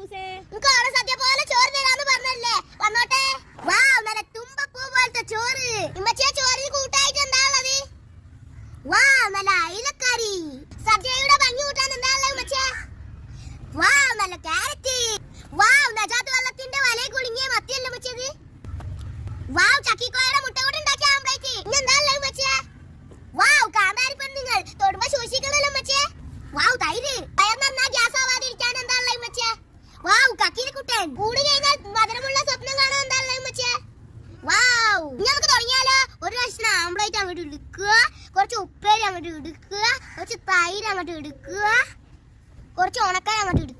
അമ്മൂസേ. നിനക്ക് ഓണ സദ്യ പോലെ ചോറ് തരാന്ന് പറഞ്ഞല്ലേ? വന്നോട്ടെ. വാവ്, നല്ല തുമ്പപ്പൂ പോലത്തെ ചോറ്. ഇമ്മച്ചിയെ ചോറിന് കൂട്ടായിട്ട് എന്താ ഉള്ളത്? വാവ്, നല്ല അയിലക്കറി. സദ്യയുടെ ഭംഗി കൂട്ടാൻ എന്താ ഉള്ളത് ഇമ്മച്ചിയെ? വാവ്, നല്ല ക്യാരറ്റ്. വാവ്, നജാത്ത് വെള്ളത്തിന്റെ വലയിൽ കുടുങ്ങിയ മത്തിയല്ലേ ഇമ്മച്ചിയത്? വാവ്, ചക്കിക്കോയുടെ മുട്ട കൊണ്ട് ഉണ്ടാക്കിയ ആംപ്ലേറ്റ്. ഇനി എന്താ ഉള്ളത് ഇമ്മച്ചിയെ? വാവ്, കാന്താരി പെണ്ണുങ്ങൾ തൊടുമ്പോ സൂക്ഷിക്കണല്ലോ ഇമ്മച്ചിയെ. വാവ്, തൈര്. പയർ നന്നാ ഗ്യാസ് ആവാതിരിക്കാൻ എന്താ ഉള്ളത് ഇമ്മച്ചിയെ? വാവ്, കക്കിരിക്കുട്ടൻ. കൂടി കഴിഞ്ഞാൽ മധുരമുള്ള സ്വപ്നം കാണാൻ എന്താ ഉള്ളത് ഇമ്മച്ചിയെ? വാവ്, ഇനി നമുക്ക് തുടങ്ങിയാലോ? ഒരു കഷ്ണം ആംപ്ലേറ്റ് അങ്ങോട്ട് എടുക്കുക, കുറച്ച് ഉപ്പേരി അങ്ങോട്ട് എടുക്കുക, കുറച്ച് തൈര് അങ്ങോട്ട് എടുക്കുക, കുറച്ച് ഉണക്കാൻ അങ്ങോട്ട് എടുക്കുക.